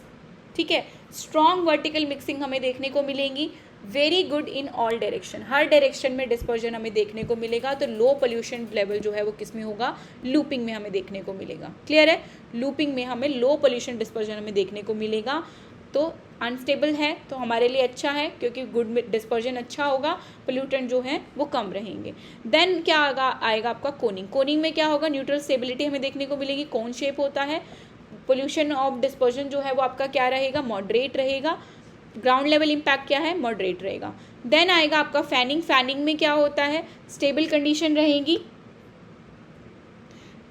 ठीक है, स्ट्रॉन्ग वर्टिकल मिक्सिंग हमें देखने को मिलेंगी। Very good in all direction, her direction में डिस्पर्जन हमें देखने को मिलेगा। तो लो पोल्यूशन लेवल जो है वो किस में होगा? लूपिंग में हमें देखने को मिलेगा। क्लियर है? लूपिंग में हमें लो पोल्यूशन डिस्पर्जन हमें देखने को मिलेगा। तो अनस्टेबल है तो हमारे लिए अच्छा है क्योंकि गुड डिस्पर्जन अच्छा होगा, पोल्यूटेंट जो है वो कम रहेंगे। देन क्या आएगा आपका कोनिंग। कोनिंग में क्या होगा? न्यूट्रल स्टेबिलिटी हमें देखने को मिलेगी। कोन शेप होता है। पोल्यूशन ऑफ डिस्पर्जन जो है वो आपका क्या रहेगा? मॉडरेट रहेगा। ग्राउंड लेवल इम्पैक्ट क्या है? मॉडरेट रहेगा। देन आएगा आपका फैनिंग। फैनिंग में क्या होता है? स्टेबल कंडीशन रहेगी।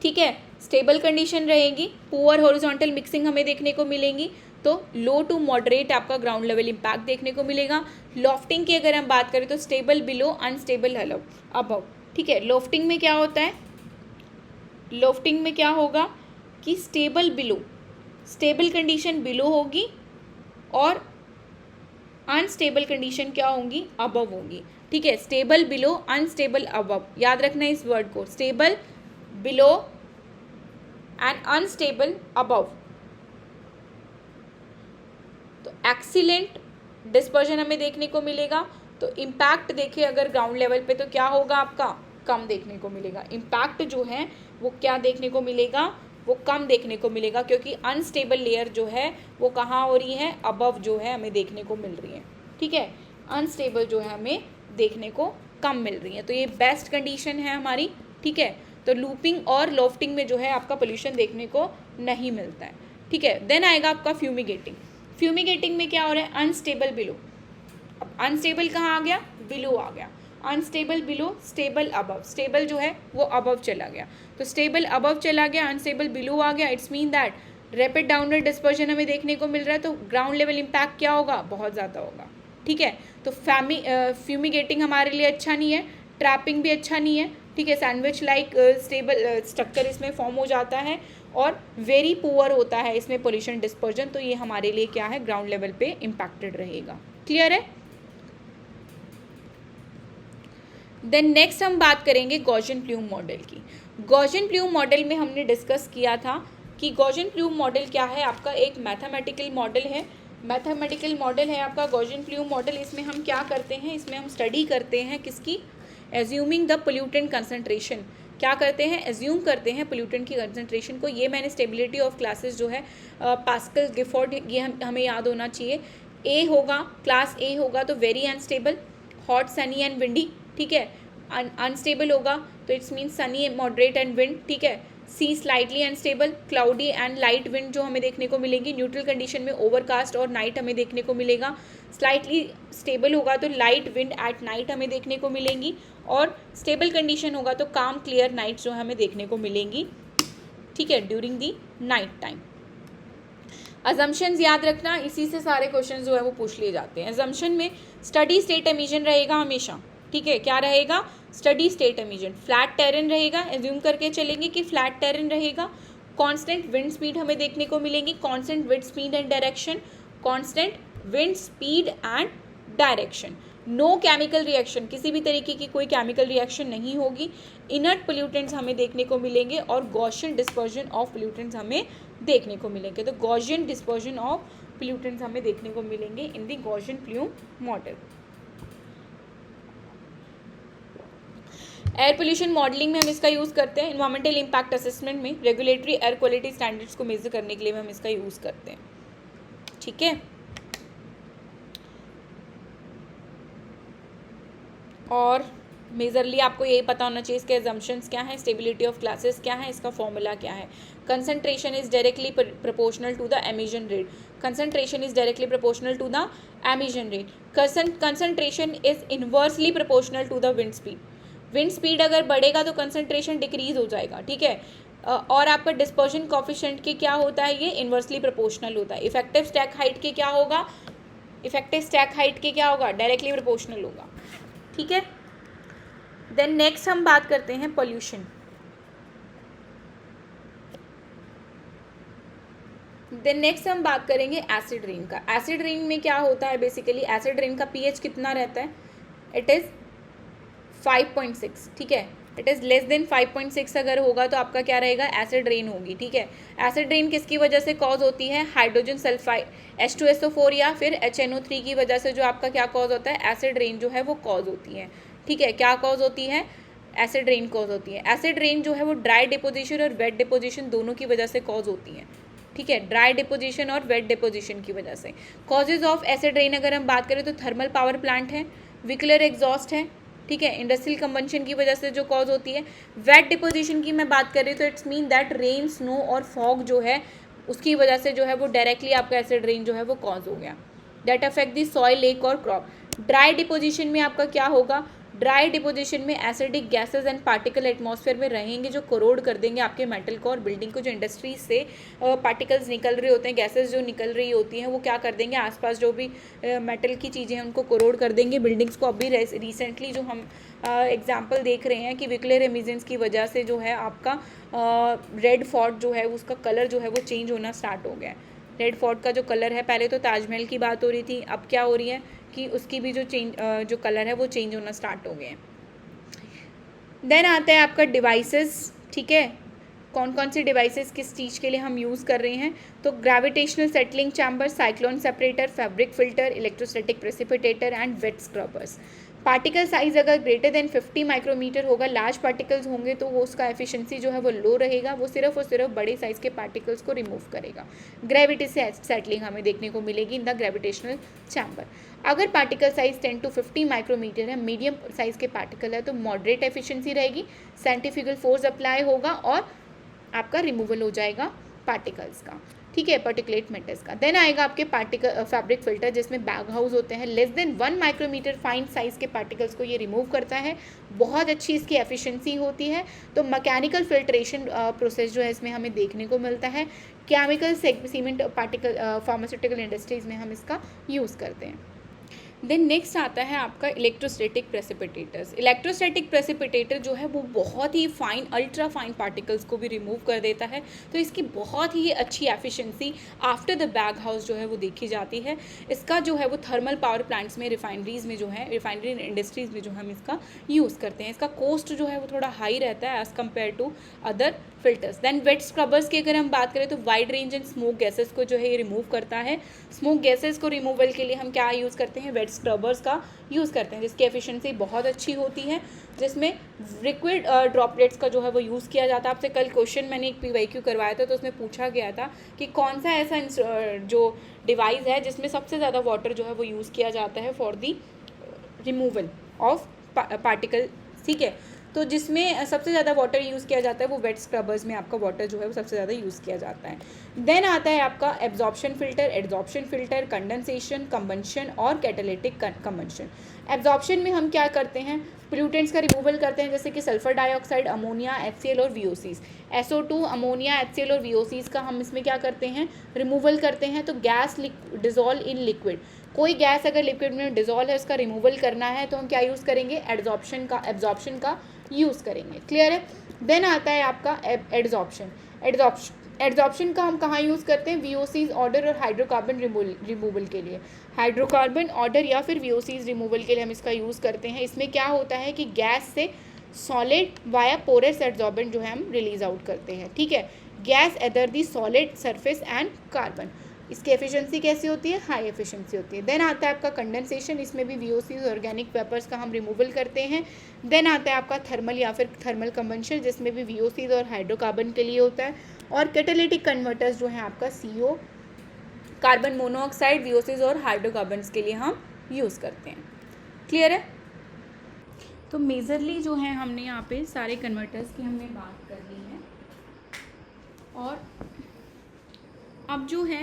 ठीक है, स्टेबल कंडीशन रहेगी। पुअर हॉरिजॉन्टल मिक्सिंग हमें देखने को मिलेंगी। तो लो टू मॉडरेट आपका ग्राउंड लेवल इम्पैक्ट देखने को मिलेगा। लॉफ्टिंग की अगर हम बात करें तो स्टेबल बिलो, अनस्टेबल अबव। ठीक है, लॉफ्टिंग में क्या होता है? लॉफ्टिंग में क्या होगा कि stable below, stable condition below होगी और अनस्टेबल कंडीशन क्या होंगी? अबव होंगी। ठीक है, स्टेबल बिलो, अनस्टेबल अबव, याद रखना है इस वर्ड को, stable below and unstable above. तो एक्सीलेंट डिस्पर्जन हमें देखने को मिलेगा। तो इम्पैक्ट देखिए अगर ग्राउंड लेवल पे तो क्या होगा आपका? कम देखने को मिलेगा। इम्पैक्ट जो है वो क्या देखने को मिलेगा? वो कम देखने को मिलेगा क्योंकि अनस्टेबल लेयर जो है वो कहाँ हो रही है? अबव जो है हमें देखने को मिल रही है। ठीक है, अनस्टेबल जो है हमें देखने को कम मिल रही है। तो ये बेस्ट कंडीशन है हमारी। ठीक है, तो लूपिंग और लॉफ्टिंग में जो है आपका पोल्यूशन देखने को नहीं मिलता है। ठीक है। देन आएगा आपका फ्यूमिगेटिंग। फ्यूमिगेटिंग में क्या हो रहा है, अनस्टेबल बिलो। अब अनस्टेबल कहाँ आ गया, बिलो आ गया। Unstable below, stable above. Stable जो है वो अबव चला गया, तो स्टेबल अबव चला गया, अनस्टेबल बिलो आ गया। It's mean that rapid downward dispersion हमें देखने को मिल रहा है, तो ग्राउंड लेवल इम्पैक्ट क्या होगा, बहुत ज़्यादा होगा। ठीक है, तो फ्यूमिगेटिंग हमारे लिए अच्छा नहीं है, ट्रैपिंग भी अच्छा नहीं है। ठीक है, सैंडविच लाइक स्टेबल स्ट्रक्चर इसमें फॉर्म हो जाता है और वेरी पुअर होता है इसमें पोल्यूशन डिस्पर्जन, तो ये हमारे लिए क्या है, ग्राउंड लेवल पे इम्पैक्टेड रहेगा। क्लियर है। देन नेक्स्ट हम बात करेंगे गॉसियन प्लूम मॉडल की। गॉसियन प्लूम मॉडल में हमने डिस्कस किया था कि गॉसियन प्लूम मॉडल क्या है, आपका एक मैथमेटिकल मॉडल है। मैथमेटिकल मॉडल है आपका गॉसियन प्लूम मॉडल। इसमें हम क्या करते हैं, इसमें हम स्टडी करते हैं किसकी, एज्यूमिंग द पोल्यूटेंट कंसंट्रेशन। क्या करते हैं, एज्यूम करते हैं पोल्यूटेंट की कंसंट्रेशन को। ये मैंने स्टेबिलिटी ऑफ क्लासेस जो है पास्कल, गिफोर्ड, ये हमें याद होना चाहिए। ए होगा, क्लास ए होगा तो very unstable, hot, sunny and windy. ठीक है, अनस्टेबल होगा तो it's mean sunny, moderate and wind. ठीक है, C slightly unstable, cloudy and light wind जो हमें देखने को मिलेंगी। न्यूट्रल कंडीशन में ओवरकास्ट और नाइट हमें देखने को मिलेगा। स्लाइटली स्टेबल होगा तो लाइट विंड एट नाइट हमें देखने को मिलेंगी, और स्टेबल कंडीशन होगा तो काम क्लियर नाइट जो हमें देखने को मिलेंगी। ठीक है, during the night time. Assumptions याद रखना, इसी से सारे क्वेश्चन जो है वो पूछ लिए जाते हैं। अजम्पशन में स्टडी स्टेट एमिशन रहेगा हमेशा। ठीक है, क्या रहेगा, steady state emission. Flat terrain रहेगा, एज्यूम करके चलेंगे कि फ्लैट टेरेन रहेगा। कांस्टेंट विंड स्पीड हमें देखने को मिलेंगी, constant wind speed and direction, constant wind speed and direction. No chemical reaction, किसी भी तरीके की कोई केमिकल रिएक्शन नहीं होगी। इनर्ट पोल्यूटेंट्स हमें देखने को मिलेंगे और गॉसियन डिस्पर्जन ऑफ पोल्यूटेंट्स हमें देखने को मिलेंगे। तो गॉसियन डिस्पर्जन ऑफ पोल्यूटेंट्स हमें देखने को मिलेंगे in the Gaussian plume model. Air pollution modelling में हम इसका यूज़ करते हैं। इन्वायरमेंटल इम्पैक्ट असेसमेंट में रेगुलेटरी एयर क्वालिटी स्टैंडर्ड्स को मेजर करने के लिए हम इसका यूज़ करते हैं। ठीक है, और मेजरली आपको यही पता होना चाहिए इसके एजम्पशंस क्या हैं, स्टेबिलिटी ऑफ क्लासेस क्या है, इसका फॉर्मूला क्या है। Concentration is directly proportional to the emission rate. Concentration is directly proportional to the emission rate. Concentration is inversely proportional to the wind speed. Wind speed अगर बढ़ेगा तो कंसंट्रेशन डिक्रीज हो जाएगा। ठीक है, और आपका डिस्पर्जन कोफिशिएंट के क्या होता है, ये इन्वर्सली प्रोपोर्शनल होता है। इफेक्टिव स्टैक हाइट के क्या होगा, इफेक्टिव स्टैक हाइट के क्या होगा, डायरेक्टली प्रोपोर्शनल होगा। ठीक है, देन नेक्स्ट हम बात करते हैं पोल्यूशन। देन नेक्स्ट हम बात करेंगे एसिड रेन का। एसिड रेन में क्या होता है, बेसिकली एसिड रेन का पीएच कितना रहता है, इट इज़ 5.6। ठीक है, इट इज़ लेस देन 5.6 अगर होगा तो आपका क्या रहेगा, एसिड रेन होगी। ठीक है, एसिड रेन किसकी वजह से कॉज होती है, हाइड्रोजन सल्फाइड H2SO4 या फिर HNO3 की वजह से जो आपका क्या कॉज होता है, एसिड रेन जो है वो कॉज होती है। ठीक है, क्या कॉज होती है, एसिड रेन कॉज होती है। एसिड रेन जो है वो ड्राई डिपोजिशन और वेट डिपोजिशन दोनों की वजह से कॉज होती है। ठीक है, ड्राई डिपोजिशन और वेट डिपोजिशन की वजह से। कॉजेज ऑफ एसिड रेन अगर हम बात करें तो थर्मल पावर प्लांट है, व्हीकलर एग्जॉस्ट है। ठीक है, इंडस्ट्रियल कंबंशन की वजह से जो कॉज होती है। वेट डिपोजिशन की मैं बात कर रही हूँ तो it's mean that rain, snow और फॉग जो है उसकी वजह से जो है वो डायरेक्टली आपका एसिड रेन जो है वो कॉज हो गया, that affect the soil, lake और क्रॉप। ड्राई डिपोजिशन में आपका क्या होगा, ड्राई डिपोजिशन में acidic gases and particle atmosphere में रहेंगे जो करोड कर देंगे आपके मेटल को और बिल्डिंग को। जो इंडस्ट्रीज से पार्टिकल्स निकल रहे होते हैं, गैसेस जो निकल रही होती हैं, वो क्या कर देंगे, आसपास जो भी मेटल की चीज़ें हैं उनको करोड कर देंगे बिल्डिंग्स को। अभी रिसेंटली जो हम एग्जाम्पल देख रहे हैं कि विक्लर एमिजेंस की वजह से जो है आपका रेड फोर्ट जो है उसका कलर जो है वो चेंज होना स्टार्ट हो गया है। रेड फोर्ट का जो कलर है, पहले तो ताजमहल की बात हो रही थी, अब क्या हो रही है कि उसकी भी जो कलर है वो चेंज होना स्टार्ट हो गए हैं। देन आता है आपका डिवाइसेस। ठीक है, कौन कौन सी डिवाइसेस किस चीज़ के लिए हम यूज़ कर रहे हैं, तो gravitational settling chamber, cyclone separator, fabric filter, electrostatic precipitator and wet scrubbers. Particle size अगर ग्रेटर देन 50 माइक्रोमीटर होगा, लार्ज पार्टिकल्स होंगे तो वो उसका एफिशिएंसी जो है वो लो रहेगा, वो सिर्फ और सिर्फ बड़े साइज़ के पार्टिकल्स को रिमूव करेगा। ग्रेविटी से सेटलिंग हमें देखने को मिलेगी इन द ग्रेविटेशनल चैम्बर। अगर पार्टिकल साइज 10 to 50 माइक्रोमीटर है, मीडियम साइज़ के पार्टिकल है, तो मॉडरेट एफिशिएंसी रहेगी, सेंट्रीफ्यूगल फोर्स अप्लाई होगा और आपका रिमूवल हो जाएगा पार्टिकल्स का। ठीक है, पार्टिकुलेट मैटर्स का। देन आएगा आपके पार्टिकल फैब्रिक फिल्टर, जिसमें बैग हाउस होते हैं, less than 1 micrometer fine size के पार्टिकल्स को ये रिमूव करता है। बहुत अच्छी इसकी एफिशिएंसी होती है। तो मैकेनिकल फिल्ट्रेशन प्रोसेस जो है इसमें हमें देखने को मिलता है। Chemical cement particle pharmaceutical industries में हम इसका यूज़ करते हैं। देन नेक्स्ट आता है आपका इलेक्ट्रोस्टैटिक प्रेसिपिटेटर्स। इलेक्ट्रोस्टैटिक प्रेसिपिटेटर जो है वो बहुत ही फाइन, अल्ट्रा फाइन पार्टिकल्स को भी रिमूव कर देता है। तो इसकी बहुत ही अच्छी efficiency after the bag house जो है वो देखी जाती है। इसका जो है वो थर्मल पावर प्लांट्स में, रिफाइनरीज़ में जो है, रिफाइनरी इंडस्ट्रीज़ में जो हम इसका यूज़ करते हैं। इसका कॉस्ट जो है वो थोड़ा हाई रहता है as compare to other filters. Then wet scrubbers की अगर हम बात करें तो wide range and smoke gases को जो है ये रिमूव करता है। स्मोक गैसेस को रिमूवल के लिए हम क्या यूज़ करते हैं, वेट स्क्रबर्स का यूज़ करते हैं, जिसकी एफिशिएंसी बहुत अच्छी होती है, जिसमें लिक्विड ड्रॉपलेट्स का जो है वो यूज़ किया जाता है। आपसे कल क्वेश्चन मैंने एक PYQ करवाया था, तो उसमें पूछा गया था कि कौन सा ऐसा जो डिवाइस है जिसमें सबसे ज़्यादा वाटर जो है वो यूज़ किया जाता है for the removal of particle, ठीक है। तो जिसमें सबसे ज़्यादा वाटर यूज़ किया जाता है वो वेट स्क्रबर्स में आपका वाटर जो है वो सबसे ज़्यादा यूज़ किया जाता है। देन आता है आपका absorption filter, adsorption filter, condensation, combustion और कैटालिटिक कंबंशन। एब्जॉर्प्शन में हम क्या करते हैं, पोल्यूटेंट्स का रिमूवल करते हैं, जैसे कि सल्फर डाइऑक्साइड, अमोनिया, HCl और VOCs। SO2, अमोनिया, HCl और VOCs का हम इसमें क्या करते हैं, रिमूवल करते हैं। तो गैस डिजोल्व इन लिक्विड, कोई गैस अगर लिक्विड में डिजोल्व है उसका रिमूवल करना है तो हम क्या यूज़ करेंगे, एब्जॉर्प्शन का यूज़ करेंगे। क्लियर है। देन आता है आपका एड्जॉर्प्शन। एड्जॉर्प्शन का हम कहाँ यूज़ करते हैं, VOCs ऑर्डर और हाइड्रोकार्बन रिमूवल के लिए। हाइड्रोकार्बन ऑर्डर या फिर VOCs रिमूवल के लिए हम इसका यूज़ करते हैं। इसमें क्या होता है कि गैस से सॉलिड वाया पोरस एड्जॉर्बेंट जो है हम रिलीज आउट करते हैं, ठीक है। Gas either the solid surface and carbon. इसकी एफिशिएंसी कैसी होती है, हाई एफिशिएंसी होती है। देन आता है आपका कंडेंसेशन, इसमें भी VOCs ऑर्गेनिक वेपर्स का हम रिमूवल करते हैं। देन आता है आपका थर्मल या फिर थर्मल कंबंशन, जिसमें भी VOCs और हाइड्रोकार्बन के लिए होता है। और कैटालिटिक कन्वर्टर्स जो है आपका CO, कार्बन मोनोऑक्साइड, VOCs और हाइड्रोकार्बन्स के लिए हम यूज़ करते हैं। क्लियर है। तो मेजरली जो है हमने यहाँ पे सारे कन्वर्टर्स की हमने बात कर ली है। और अब जो है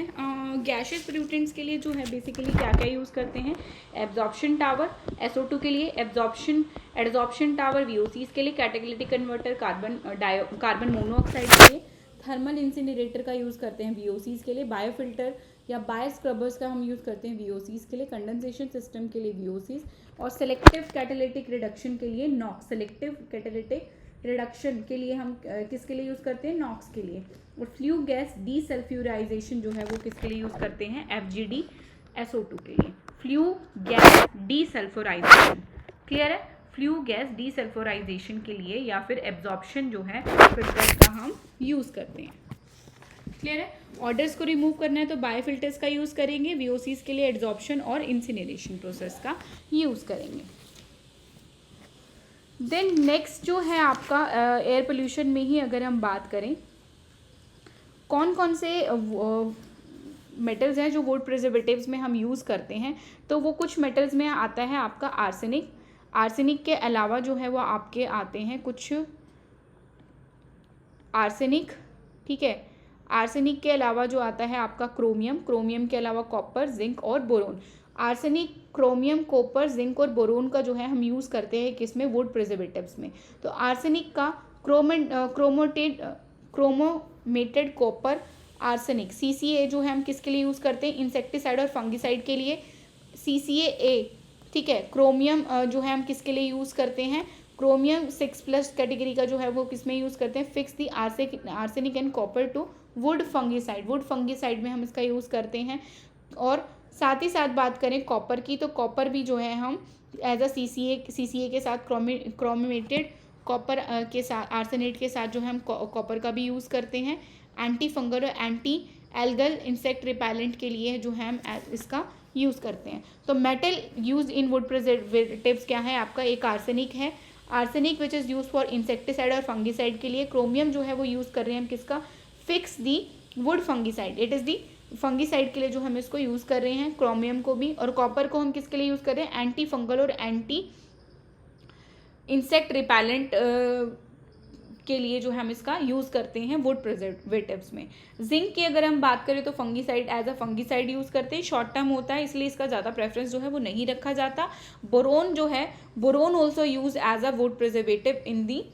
गैशियस पोल्यूटेंट्स के लिए जो है बेसिकली क्या क्या यूज़ करते हैं, एब्जॉर्प्शन टावर SO2 के लिए, एड्जॉर्प्शन टावर VOCs के लिए, कैटालिटिक कन्वर्टर कार्बन मोनोऑक्साइड के लिए, थर्मल इंसिनरेटर का यूज़ करते हैं VOCs के लिए, बायोफिल्टर या बायो स्क्रबर्स का हम यूज़ करते हैं VOCs के लिए, कंडेंसेशन सिस्टम के लिए VOCs, और सेलेक्टिव कैटालिटिक रिडक्शन के लिए NOx। सेलेक्टिव कैटालिटिक रिडक्शन के लिए हम किसके लिए यूज़ करते हैं, NOx के लिए। और फ्लू गैस डीसल्फ्यूराइजेशन जो है वो किसके लिए यूज़ करते हैं, FGD SO2 के लिए। फ्लू गैस डीसल्फ्यूराइजेशन, क्लियर है। फ्लू गैस डीसल्फ्यूराइजेशन के लिए या फिर एब्जॉर्प्शन जो है फिल्टर्स का हम यूज़ करते हैं। क्लियर है। ऑर्डर्स को रिमूव करना है तो बायोफिल्टर्स का यूज़ करेंगे, VOCs के लिए एड्जॉर्प्शन और इंसिनरेशन प्रोसेस का यूज़ करेंगे। देन नेक्स्ट जो है आपका एयर पोल्यूशन में ही अगर हम बात करें, कौन कौन से मेटल्स हैं जो वुड प्रिजर्वेटिव्स में हम यूज़ करते हैं, तो वो कुछ मेटल्स में आता है आपका आर्सेनिक। आर्सेनिक के अलावा जो है वो आपके आते हैं कुछ आर्सेनिक, ठीक है। आर्सेनिक के अलावा जो आता है आपका क्रोमियम, क्रोमियम के अलावा कॉपर, जिंक और boron. Arsenic, chromium, copper, zinc और बोरोन का जो है हम यूज़ करते हैं किसमें, वुड प्रिजर्वेटिव्स में। तो आर्सेनिक का क्रोमोमेटेड कॉपर आर्सेनिक, CCA जो है हम किसके लिए यूज़ करते हैं, इंसेक्टिसाइड और फंगिसाइड के लिए, CCAA, ठीक है। क्रोमियम जो है हम किसके लिए यूज़ करते हैं, क्रोमियम 6+ कैटेगरी का जो है वो किस में यूज़ करते हैं, fix the arsenic and copper two would fungicide. Would fungicide में हम इसका यूज़ करते हैं। और साथ ही साथ बात करें कॉपर की, तो कॉपर भी जो है हम एज अ CCA के साथ क्रोमेटेड कॉपर के साथ, आर्सेनेट के साथ जो है हम कॉपर का भी यूज़ करते हैं। एंटी फंगल और एंटी एल्गल इंसेक्ट रिपेलेंट के लिए जो है हम इसका यूज़ करते हैं। तो metal use in would preservatives क्या है आपका, एक आर्सेनिक है, arsenic which is use for insecticide और फंगिसाइड के लिए। क्रोमियम जो है वो यूज़ कर रहे हैं हम किसका, fix the wood fungicide, it is the fungicide के लिए जो हम इसको यूज़ कर रहे हैं क्रोमियम को भी। और कॉपर को हम किसके लिए यूज़ कर रहे हैं, एंटी फंगल और एंटी इंसेक्ट रिपेलेंट के लिए जो है हम इसका यूज़ करते हैं वुड प्रिजर्वेटिव्स में। जिंक की अगर हम बात करें तो fungicide, as a fungicide use करते हैं, शॉर्ट टर्म होता है इसलिए इसका ज़्यादा प्रेफरेंस जो है वो नहीं रखा जाता। बोरोन जो है, boron also use as a wood preservative in the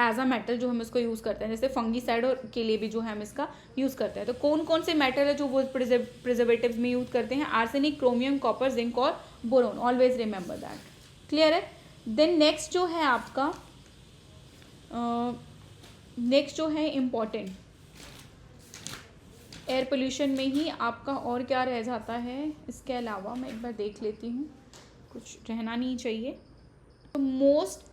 as a metal जो हम इसको यूज़ करते हैं, जैसे फंगीसाइड और के लिए भी जो है हम इसका यूज़ करते हैं। तो कौन कौन से मेटल है जो वुड प्रिजर्वेटिव्स में यूज़ करते हैं? आर्सेनिक, क्रोमियम, कॉपर, जिंक और boron. Always remember that. Clear है? देन नेक्स्ट जो है आपका नेक्स्ट जो है इम्पॉर्टेंट, एयर पोल्यूशन में ही आपका और क्या रह जाता है इसके अलावा, मैं एक बार देख लेती हूँ, कुछ रहना नहीं चाहिए। तो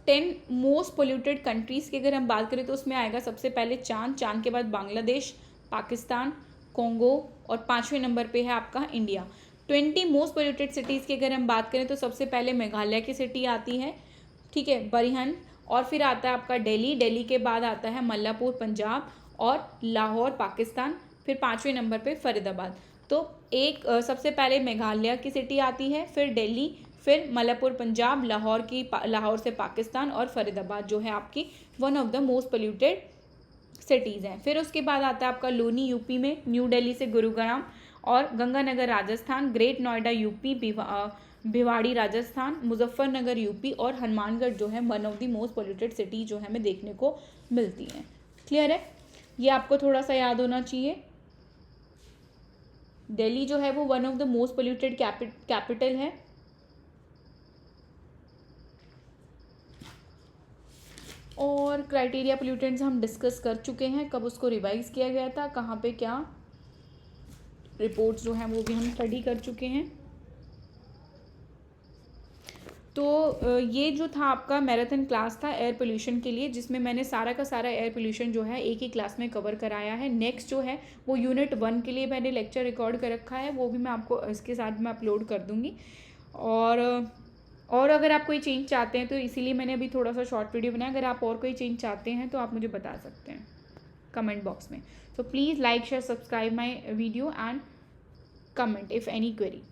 10 मोस्ट पोल्यूटेड कंट्रीज़ की अगर हम बात करें तो उसमें आएगा सबसे पहले चांद के बाद बांग्लादेश, पाकिस्तान, कोंगो और 5वें नंबर पे है आपका इंडिया। 20 मोस्ट पोल्यूटेड सिटीज़ की अगर हम बात करें तो सबसे पहले मेघालय की सिटी आती है, ठीक है, बरिहन, और फिर आता है आपका दिल्ली के बाद आता है मल्लापुर पंजाब और लाहौर पाकिस्तान, फिर 5वें नंबर पे फरीदाबाद। तो एक सबसे पहले मेघालय की सिटी आती है, फिर दिल्ली, फिर मल्लापुर पंजाब, लाहौर से पाकिस्तान और फरीदाबाद जो है आपकी one of the most polluted cities हैं। फिर उसके बाद आता है आपका लोनी यूपी में, न्यू दिल्ली से गुरुग्राम और Ganganagar Rajasthan, great Noida UP, Bhiwadi Rajasthan, Muzaffarnagar UP और हनुमानगढ़ जो है one of the most polluted city जो हमें देखने को मिलती हैं। क्लियर है? ये आपको थोड़ा सा याद होना चाहिए। दिल्ली जो है वो one of the most polluted capital है। और क्राइटेरिया पोल्यूटेंट्स हम डिस्कस कर चुके हैं, कब उसको रिवाइज किया गया था, कहाँ पे क्या रिपोर्ट्स जो हैं वो भी हम स्टडी कर चुके हैं। तो ये जो था आपका मैराथन क्लास था एयर पोल्यूशन के लिए, जिसमें मैंने सारा का सारा एयर पोल्यूशन जो है एक ही क्लास में कवर कराया है। नेक्स्ट जो है वो यूनिट 1 के लिए मैंने लेक्चर रिकॉर्ड कर रखा है, वो भी मैं आपको इसके साथ में अपलोड कर दूँगी। और अगर आप कोई चेंज चाहते हैं तो इसीलिए मैंने अभी थोड़ा सा शॉर्ट वीडियो बनाया, अगर आप और कोई चेंज चाहते हैं तो आप मुझे बता सकते हैं कमेंट बॉक्स में। So please like, share, subscribe my video and comment if any query.